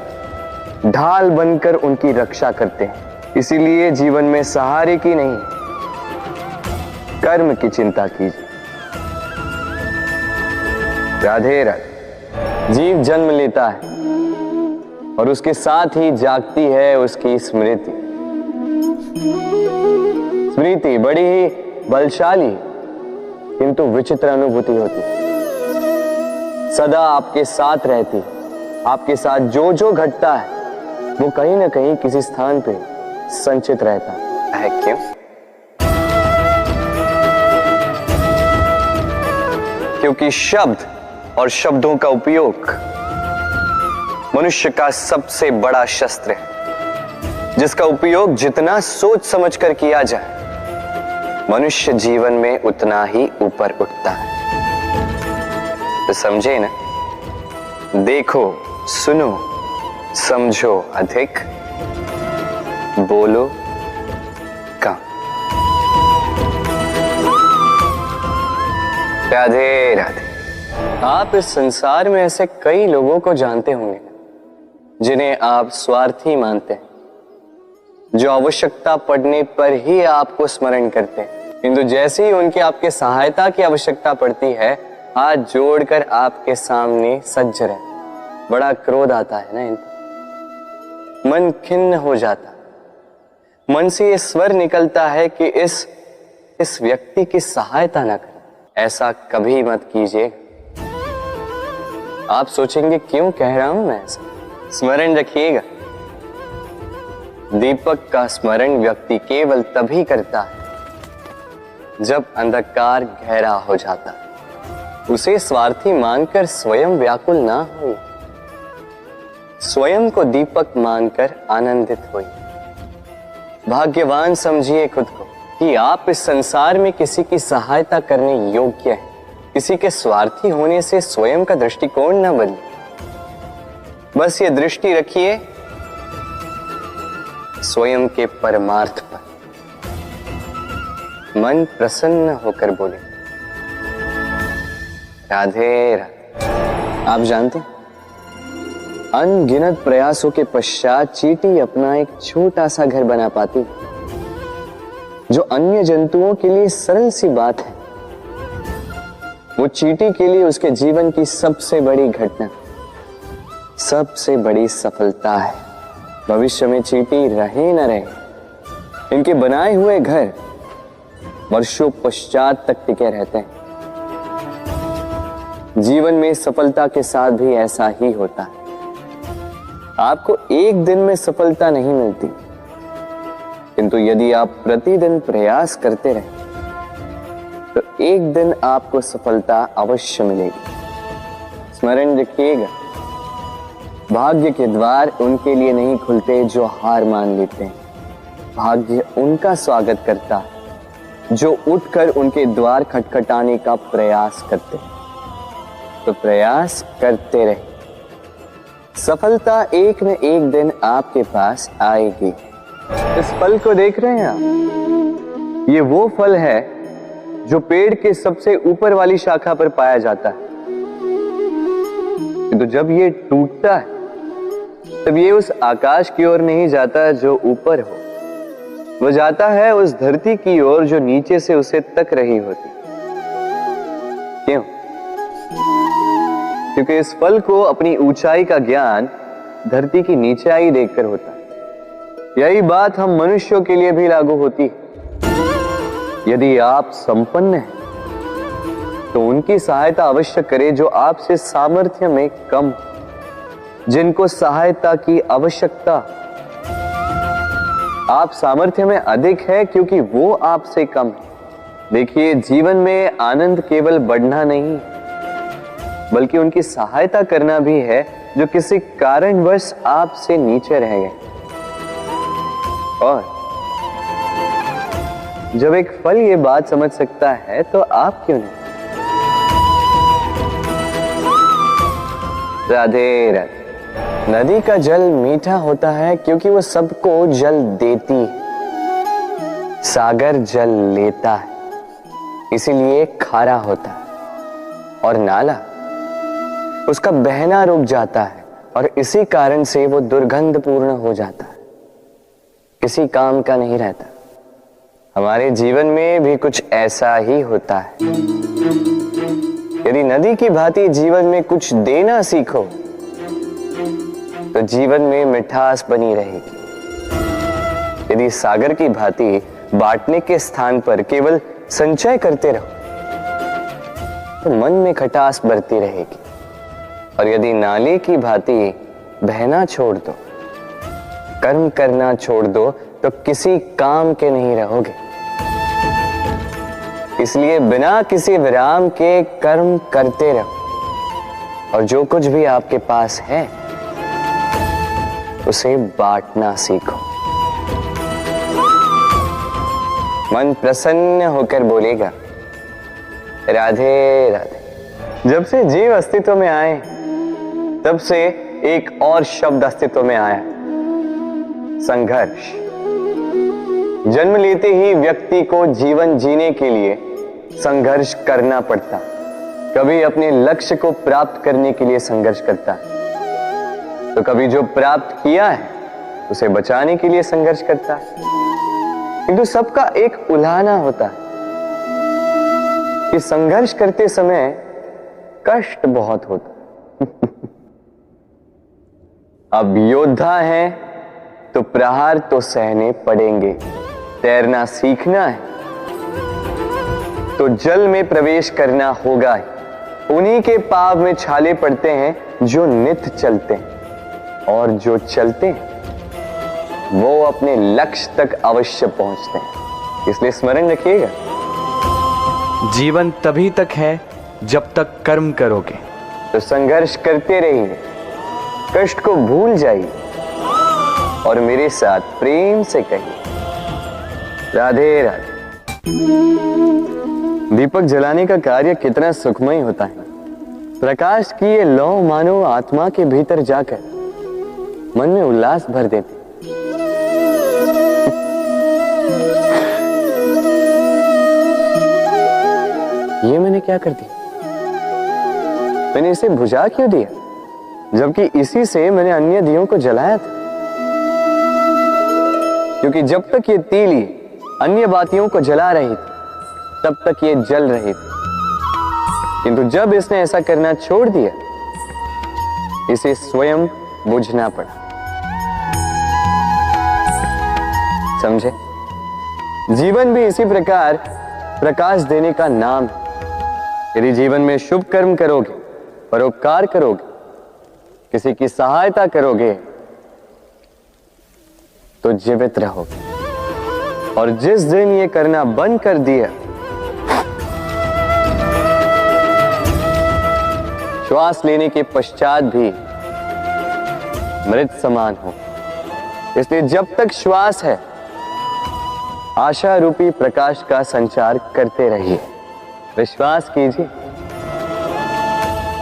ढाल बनकर उनकी रक्षा करते हैं। इसीलिए जीवन में सहारे की नहीं, कर्म की चिंता कीजिए। राधे राधे। जीव जन्म लेता है और उसके साथ ही जागती है उसकी स्मृति। स्मृति बड़ी ही बलशाली किंतु विचित्र अनुभूति होती है। सदा आपके साथ रहती, आपके साथ जो जो घटता है वो कहीं ना कहीं किसी स्थान पे संचित रहता है। क्यों? क्योंकि शब्द और शब्दों का उपयोग मनुष्य का सबसे बड़ा शस्त्र है, जिसका उपयोग जितना सोच समझकर किया जाए, मनुष्य जीवन में उतना ही ऊपर उठता है। तो समझे ना? देखो, सुनो, समझो अधिक, बोलो कम। राधे राधे। आप इस संसार में ऐसे कई लोगों को जानते होंगे जिन्हें आप स्वार्थी मानते हैं, जो आवश्यकता पड़ने पर ही आपको स्मरण करते हैं, किंतु जैसे ही उनकी आपके सहायता की आवश्यकता पड़ती है, हाथ जोड़कर आपके सामने सज्ज रहते। बड़ा क्रोध आता है ना इन पर, मन खिन्न हो जाता, मन से ये स्वर निकलता है कि इस व्यक्ति की सहायता न करें। ऐसा कभी मत कीजिए। आप सोचेंगे क्यों कह रहा हूं मैं ऐसा? स्मरण रखिएगा, दीपक का स्मरण व्यक्ति केवल तभी करता है जब अंधकार गहरा हो जाता है। उसे स्वार्थी मानकर स्वयं व्याकुल ना हो, स्वयं को दीपक मानकर आनंदित होइए। भाग्यवान समझिए खुद को कि आप इस संसार में किसी की सहायता करने योग्य हैं। किसी के स्वार्थी होने से स्वयं का दृष्टिकोण न बदले। बस ये दृष्टि रखिए स्वयं के परमार्थ पर। मन प्रसन्न होकर बोले राधे राधे। आप जानते हैं, अनगिनत प्रयासों के पश्चात चींटी अपना एक छोटा सा घर बना पाती, जो अन्य जंतुओं के लिए सरल सी बात है। वो चींटी के लिए उसके जीवन की सबसे बड़ी घटना, सबसे बड़ी सफलता है। भविष्य में चींटी रहे न रहे, इनके बनाए हुए घर वर्षों पश्चात तक टिके रहते हैं। जीवन में सफलता के साथ भी ऐसा ही होता है। आपको एक दिन में सफलता नहीं मिलती, किंतु यदि आप प्रतिदिन प्रयास करते रहे तो एक दिन आपको सफलता अवश्य मिलेगी। स्मरण रखिएगा, भाग्य के द्वार उनके लिए नहीं खुलते जो हार मान लेते हैं। भाग्य उनका स्वागत करता है जो उठकर उनके द्वार खटखटाने का प्रयास करते हैं। तो प्रयास करते रहे, सफलता एक न एक दिन आपके पास आएगी। इस फल को देख रहे हैं आप? ये वो फल है जो पेड़ के सबसे ऊपर वाली शाखा पर पाया जाता है। तो जब ये टूटता है तब ये उस आकाश की ओर नहीं जाता जो ऊपर हो, वो जाता है उस धरती की ओर जो नीचे से उसे तक रही होती। क्यों? क्योंकि इस फल को अपनी ऊंचाई का ज्ञान धरती की नीचाई देखकर होता है। यही बात हम मनुष्यों के लिए भी लागू होती है। यदि आप संपन्न हैं तो उनकी सहायता अवश्य करें जो आपसे सामर्थ्य में कम, जिनको सहायता की आवश्यकता। आप सामर्थ्य में अधिक है क्योंकि वो आपसे कम है। देखिए, जीवन में आनंद केवल बढ़ना नहीं बल्कि उनकी सहायता करना भी है जो किसी कारणवश आपसे नीचे रह गए। और जब एक फल ये बात समझ सकता है तो आप क्यों नहीं? राधे राधे। नदी का जल मीठा होता है क्योंकि वो सबको जल देती है। सागर जल लेता है, इसीलिए खारा होता है। और नाला, उसका बहना रुक जाता है और इसी कारण से वो दुर्गंधपूर्ण हो जाता है, किसी काम का नहीं रहता। हमारे जीवन में भी कुछ ऐसा ही होता है। यदि नदी की भांति जीवन में कुछ देना सीखो तो जीवन में मिठास बनी रहेगी। यदि सागर की भांति बांटने के स्थान पर केवल संचय करते रहो तो मन में खटास बढ़ती रहेगी। और यदि नाले की भांति बहना छोड़ दो, कर्म करना छोड़ दो तो किसी काम के नहीं रहोगे। इसलिए बिना किसी विराम के कर्म करते रहो और जो कुछ भी आपके पास है उसे बांटना सीखो। मन प्रसन्न होकर बोलेगा, राधे राधे। जब से जीव अस्तित्व में आए तब से एक और शब्द अस्तित्व में आया, संघर्ष। जन्म लेते ही व्यक्ति को जीवन जीने के लिए संघर्ष करना पड़ता। कभी अपने लक्ष्य को प्राप्त करने के लिए संघर्ष करता है, तो कभी जो प्राप्त किया है उसे बचाने के लिए संघर्ष करता है। किंतु सबका एक उल्हाना होता है कि संघर्ष करते समय कष्ट बहुत होता है। अब योद्धा है तो प्रहार तो सहने पड़ेंगे। तैरना सीखना है तो जल में प्रवेश करना होगा ही। उन्हीं के पाव में छाले पड़ते हैं जो नित चलते हैं, और जो चलते हैं वो अपने लक्ष्य तक अवश्य पहुंचते हैं। इसलिए स्मरण रखिएगा, जीवन तभी तक है जब तक कर्म करोगे। तो संघर्ष करते रहिए, कष्ट को भूल जाइए और मेरे साथ प्रेम से कहिए, राधे राधे। दीपक जलाने का कार्य कितना सुखमय होता है। प्रकाश की ये लौ मानो आत्मा के भीतर जाकर मन में उल्लास भर देते। ये मैंने क्या कर दिया? मैंने इसे बुझा क्यों दिया, जबकि इसी से मैंने अन्य दियों को जलाया था। क्योंकि जब तक ये तीली अन्य बातियों को जला रही थी तब तक ये जल रही थी, किंतु जब इसने ऐसा करना छोड़ दिया इसे स्वयं बुझना पड़ा। समझे? जीवन भी इसी प्रकार प्रकाश देने का नाम है। यदि जीवन में शुभ कर्म करोगे, परोपकार करोगे, किसी की सहायता करोगे तो जीवित रहोगे। और जिस दिन ये करना बंद कर दिया, श्वास लेने के पश्चात भी मृत समान हो। इसलिए जब तक श्वास है आशा रूपी प्रकाश का संचार करते रहिए। विश्वास कीजिए,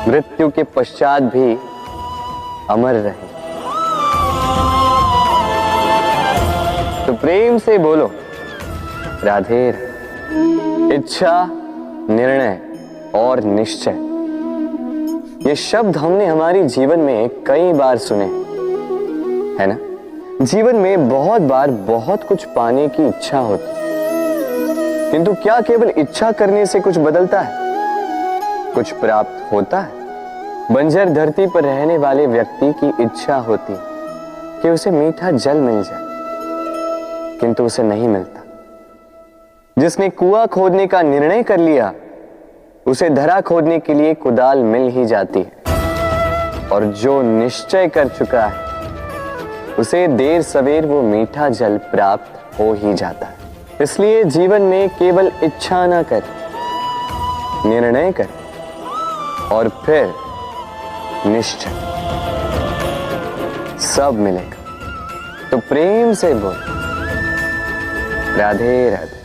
मृत्यु के पश्चात भी अमर रहे। तो प्रेम से बोलो, राधे राधे। इच्छा, निर्णय और निश्चय, ये शब्द हमने हमारे जीवन में कई बार सुने, है ना? जीवन में बहुत बार बहुत कुछ पाने की इच्छा होती, किंतु क्या केवल इच्छा करने से कुछ बदलता है? कुछ प्राप्त होता है? बंजर धरती पर रहने वाले व्यक्ति की इच्छा होती कि उसे मीठा जल मिल जाए, किंतु उसे नहीं मिलता। जिसने कुआं खोदने का निर्णय कर लिया उसे धरा खोदने के लिए कुदाल मिल ही जाती है, और जो निश्चय कर चुका है उसे देर सवेर वो मीठा जल प्राप्त हो ही जाता है। इसलिए जीवन में केवल इच्छा ना कर, निर्णय कर और फिर निश्चय, सब मिलेगा। तो प्रेम से बोल, राधे राधे।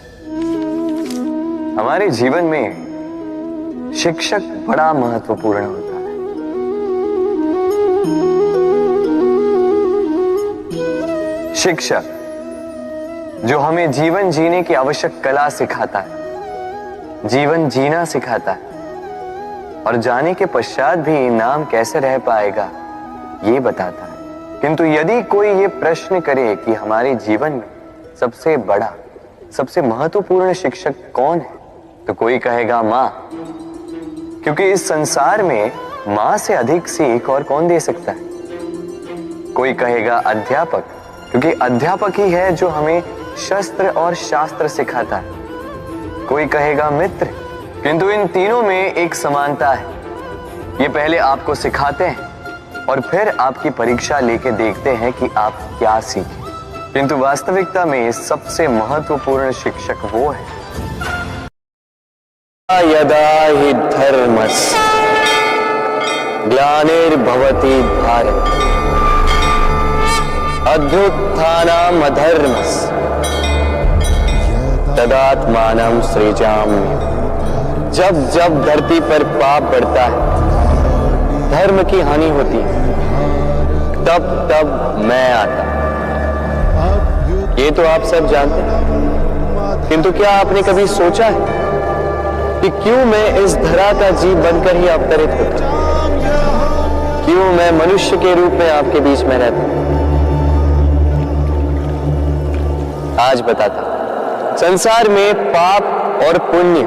हमारे जीवन में शिक्षक बड़ा महत्वपूर्ण होता है। शिक्षक जो हमें जीवन जीने की आवश्यक कला सिखाता है, जीवन जीना सिखाता है और जाने के पश्चात भी इनाम कैसे रह पाएगा ये बताता है। किंतु यदि कोई ये प्रश्न करे कि हमारे जीवन में सबसे बड़ा, सबसे महत्वपूर्ण शिक्षक कौन है, तो कोई कहेगा मां, क्योंकि इस संसार में मां से अधिक सीख और कौन दे सकता है। कोई कहेगा अध्यापक, क्योंकि अध्यापक ही है जो हमें शस्त्र और शास्त्र सिखाता है। कोई कहेगा मित्र, किंतु इन तीनों में एक समानता है, ये पहले आपको सिखाते हैं और फिर आपकी परीक्षा लेके देखते हैं कि आप क्या सीखे। किंतु वास्तविकता में सबसे महत्वपूर्ण शिक्षक वो है। यदा हि धर्मस्य ग्लानिर्भवति भारत अभ्युत्थानम् अधर्मस्य तदात्मानं सृजाम्यहम्। जब जब धरती पर पाप बढ़ता है, धर्म की हानि होती है, तब तब मैं आता। ये तो आप सब जानते हैं, किंतु क्या आपने कभी सोचा है कि क्यों मैं इस धरा का जीव बनकर ही अवतरित होता हूं? क्यों मैं मनुष्य के रूप में आपके बीच में रहता हूं? आज बताता हूं। संसार में पाप और पुण्य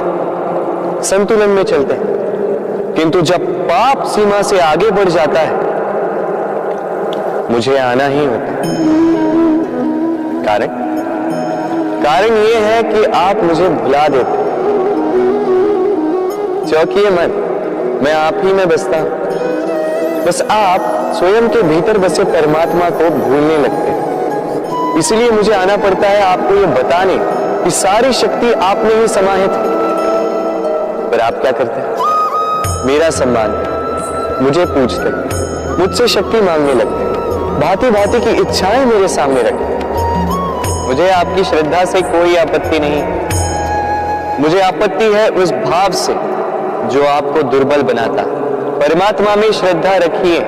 संतुलन में चलते हैं, किंतु जब पाप सीमा से आगे बढ़ जाता है, मुझे आना ही होता है। कारण यह है कि आप मुझे भुला देते। चौकिए मन, मैं आप ही में बसता हूं। बस आप स्वयं के भीतर बसे परमात्मा को भूलने लगते हैं। इसलिए मुझे आना पड़ता है आपको यह बताने कि सारी शक्ति आप में ही समाहित है। पर आप क्या करते हैं? मेरा सम्मान करते, मुझे पूछते, मुझसे शक्ति मांगने लगते, भांति भांति की इच्छाएं मेरे सामने रखते। मुझे आपकी श्रद्धा से कोई आपत्ति नहीं, मुझे आपत्ति है उस भाव से जो आपको दुर्बल बनाता। परमात्मा में श्रद्धा रखिए,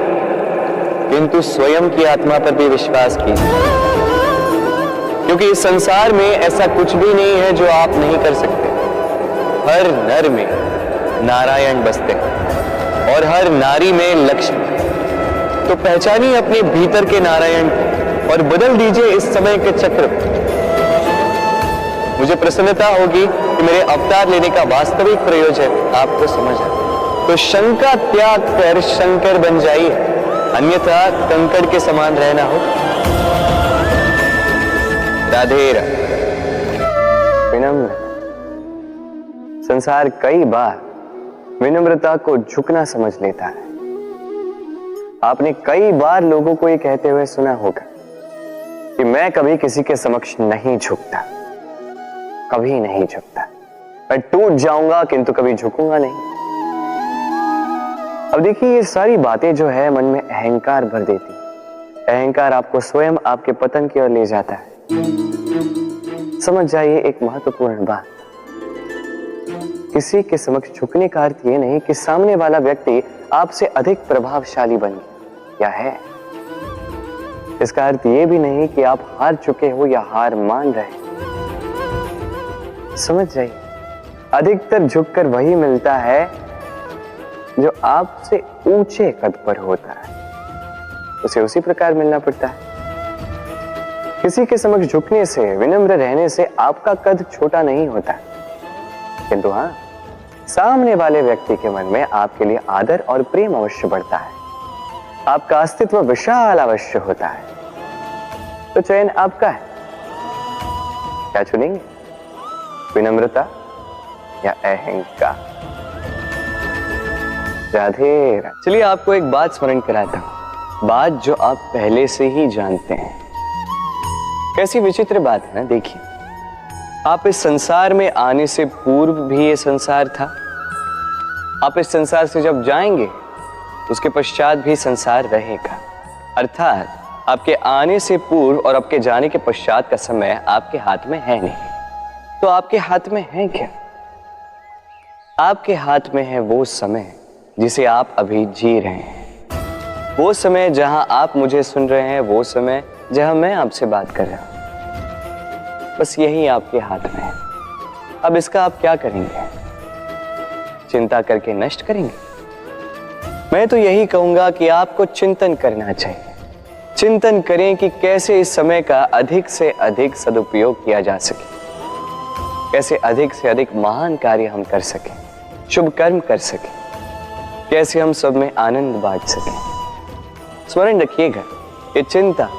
किंतु स्वयं की आत्मा पर भी विश्वास कीजिए, क्योंकि इस संसार में ऐसा कुछ भी नहीं है जो आप नहीं कर सकते। हर नर में नारायण बसते हैं और हर नारी में लक्ष्मी। तो पहचानिए अपने भीतर के नारायण को और बदल दीजिए इस समय के चक्र को। मुझे प्रसन्नता होगी कि मेरे अवतार लेने का वास्तविक प्रयोजन आपको समझ आए। तो शंका त्याग कर शंकर बन जाइए, अन्यथा कंकड़ के समान रहना हो। राधे राधे। विनम्र संसार कई बार विनम्रता को झुकना समझ लेता है। आपने कई बार लोगों को ये कहते हुए सुना होगा कि मैं कभी किसी के समक्ष नहीं झुकता, कभी नहीं झुकता, मैं टूट जाऊंगा किंतु कभी झुकूंगा नहीं। अब देखिए, ये सारी बातें जो है मन में अहंकार भर देती। अहंकार आपको स्वयं आपके पतन की ओर ले जाता है। समझ जाइए एक महत्वपूर्ण बात, किसी के समक्ष झुकने का अर्थ ये नहीं कि सामने वाला व्यक्ति आपसे अधिक प्रभावशाली बन गया है। इसका अर्थ ये भी नहीं कि आप हार चुके हो या हार मान रहे। समझ जाइए, अधिकतर झुककर वही मिलता है जो आपसे ऊंचे कद पर होता है, उसे उसी प्रकार मिलना पड़ता है। किसी के समक्ष झुकने से, विनम्र रहने से आपका कद छोटा नहीं होता, किंतु हाँ, सामने वाले व्यक्ति के मन में आपके लिए आदर और प्रेम अवश्य बढ़ता है, आपका अस्तित्व विशाल अवश्य होता है। तो चयन आपका है, क्या चुनेंगे, विनम्रता या अहंकार? राधे राधे। चलिए आपको एक बात स्मरण कराता हूं, बात जो आप पहले से ही जानते हैं। कैसी विचित्र बात है ना। देखिए, आप इस संसार में आने से पूर्व भी ये संसार था, आप इस संसार से जब जाएंगे उसके पश्चात भी संसार रहेगा। अर्थात आपके आने से पूर्व और आपके जाने के पश्चात का समय आपके हाथ में है नहीं। तो आपके हाथ में है क्या? आपके हाथ में है वो समय जिसे आप अभी जी रहे हैं, वो समय जहां आप मुझे सुन रहे हैं, वो समय जहां मैं आपसे बात कर रहा हूं, बस यही आपके हाथ में है। अब इसका आप क्या करेंगे? चिंता करके नष्ट करेंगे? मैं तो यही कहूंगा कि आपको चिंतन करना चाहिए। चिंतन करें कि कैसे इस समय का अधिक से अधिक सदुपयोग किया जा सके, कैसे अधिक से अधिक महान कार्य हम कर सकें, शुभ कर्म कर सकें, कैसे हम सब में आनंद बांट सकें। स्मरण रखिएगा, ये चिंता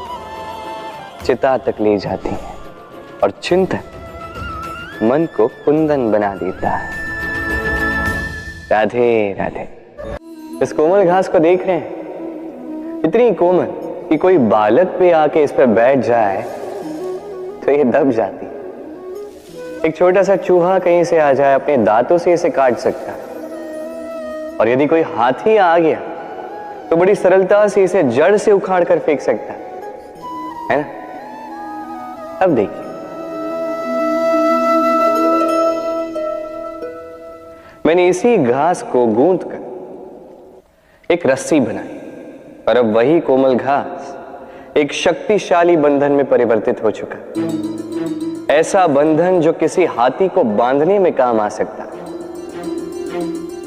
चिता तक ले जाती है और चिंतन मन को कुंदन बना देता है। राधे राधे। इस कोमल घास को देख रहे हैं, इतनी कोमल कि कोई बालक भी आके इस पर बैठ जाए तो ये दब जाती। एक छोटा सा चूहा कहीं से आ जाए, अपने दांतों से इसे काट सकता है, और यदि कोई हाथी आ गया तो बड़ी सरलता से इसे जड़ से उखाड़ कर फेंक सकता है ना? अब देखिए, मैंने इसी घास को गूंथ कर एक रस्सी बनाई, और अब वही कोमल घास एक शक्तिशाली बंधन में परिवर्तित हो चुका। ऐसा बंधन जो किसी हाथी को बांधने में काम आ सकता।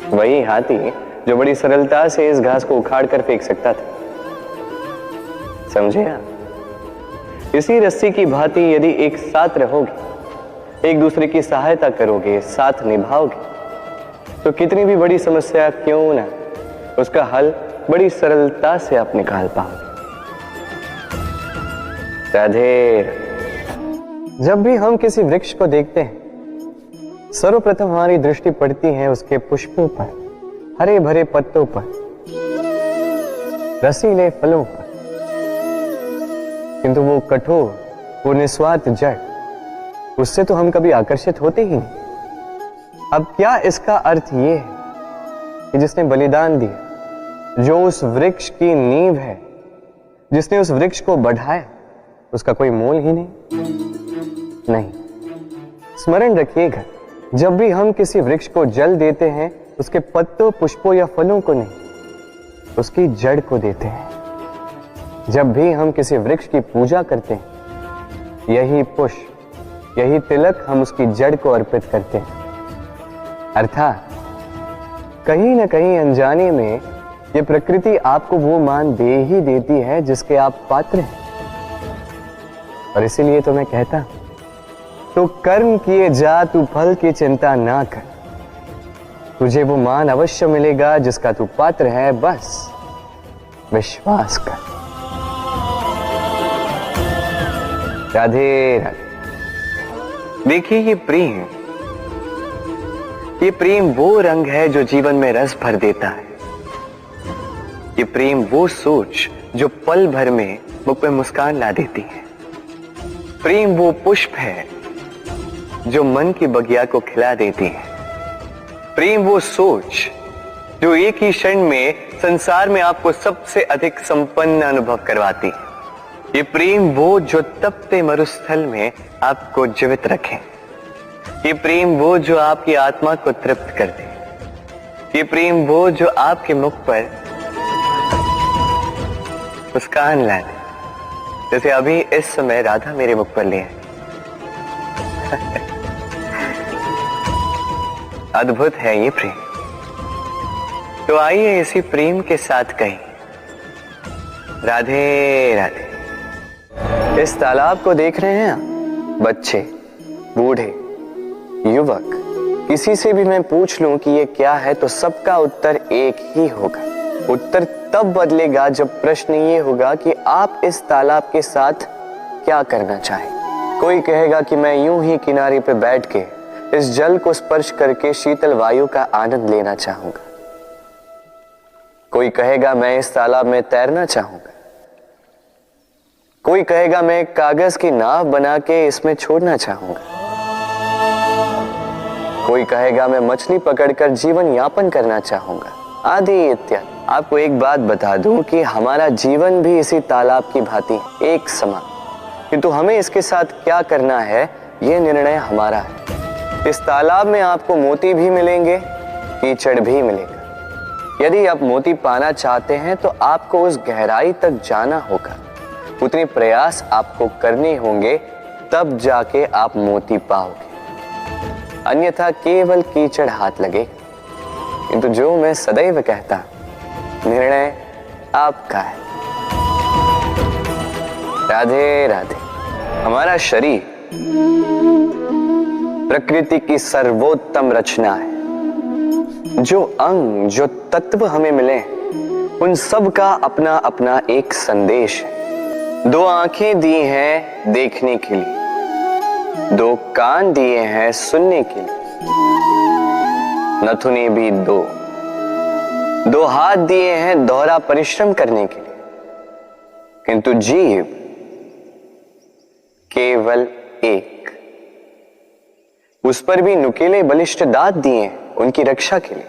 वही हाथी जो बड़ी सरलता से इस घास को उखाड़ कर फेंक सकता था। समझे आप? इसी रस्सी की भांति यदि एक साथ रहोगे, एक दूसरे की सहायता करोगे, साथ निभाओगे, तो कितनी भी बड़ी समस्या क्यों ना, उसका हल बड़ी सरलता से आप निकाल पाओगे। राधे। जब भी हम किसी वृक्ष को देखते हैं, सर्वप्रथम हमारी दृष्टि पड़ती है उसके पुष्पों पर, हरे भरे पत्तों पर, रसीले फलों पर, किंतु वो कठोर, वो निस्वार्थ जड़, उससे तो हम कभी आकर्षित होते ही नहीं। अब क्या इसका अर्थ ये है कि जिसने बलिदान दिया, जो उस वृक्ष की नींव है, जिसने उस वृक्ष को बढ़ाया, उसका कोई मोल ही नहीं? स्मरण रखिएगा, जब भी हम किसी वृक्ष को जल देते हैं, उसके पत्तों, पुष्पों या फलों को नहीं, उसकी जड़ को देते हैं। जब भी हम किसी वृक्ष की पूजा करते हैं, यही पुष्प, यही तिलक हम उसकी जड़ को अर्पित करते हैं। अर्थात कहीं ना कहीं अनजाने में ये प्रकृति आपको वो मान दे ही देती है जिसके आप पात्र हैं। और इसीलिए तो मैं कहता हूं, तो कर्म किए जा, तू फल की चिंता ना कर, तुझे वो मान अवश्य मिलेगा जिसका तू पात्र है, बस विश्वास कर। राधे राधे। देखिए, ये प्रेम वो रंग है जो जीवन में रस भर देता है। ये प्रेम वो सोच जो पल भर में मुख पे मुस्कान ला देती है। प्रेम वो पुष्प है जो मन की बगिया को खिला देती है। प्रेम वो सोच जो एक ही क्षण में संसार में आपको सबसे अधिक संपन्न अनुभव करवाती है। ये प्रेम वो जो तपते मरुस्थल में आपको जीवित रखे। ये प्रेम वो जो आपकी आत्मा को तृप्त कर दे। ये प्रेम वो जो आपके मुख पर मुस्कान ला दे, जैसे अभी इस समय राधा मेरे मुख पर ले आई। अद्भुत है ये प्रेम। तो आइए इसी प्रेम के साथ कहें, राधे राधे। इस तालाब को देख रहे हैं आप? बच्चे, बूढ़े, युवक, किसी से भी मैं पूछ लूं कि ये क्या है, तो सबका उत्तर एक ही होगा। उत्तर तब बदलेगा जब प्रश्न ये होगा कि आप इस तालाब के साथ क्या करना चाहें। कोई कहेगा कि मैं यूं ही किनारे पे बैठ के इस जल को स्पर्श करके शीतल वायु का आनंद लेना चाहूंगा। कोई कहेगा मैं इस तालाब में तैरना चाहूंगा। कोई कहेगा मैं एक कागज की नाव बना के इसमें छोड़ना चाहूंगा। कोई कहेगा मैं मछली पकड़कर जीवन यापन करना चाहूंगा, आदि इत्यादि। आपको एक बात बता दूं कि हमारा जीवन भी इसी तालाब की भांति एक समान, किंतु हमें इसके साथ क्या करना है, यह निर्णय हमारा है। इस तालाब में आपको मोती भी मिलेंगे, कीचड़ भी मिलेगा। यदि आप मोती पाना चाहते हैं तो आपको उस गहराई तक जाना होगा उतने प्रयास आपको करने होंगे, तब जाके आप मोती पाओगे, अन्यथा केवल कीचड़ हाथ लगे। किंतु जो मैं सदैव कहता, निर्णय आपका है। राधे राधे। हमारा शरीर प्रकृति की सर्वोत्तम रचना है। जो अंग, जो तत्व हमें मिले, उन सब का अपना अपना एक संदेश है। 2 आंखें दी हैं देखने के लिए, 2 कान दिए हैं सुनने के लिए, नथुने भी 2 हाथ दिए हैं दोहरा परिश्रम करने के लिए, किंतु जीव केवल एक। उस पर भी नुकीले बलिष्ठ दांत दिए उनकी रक्षा के लिए।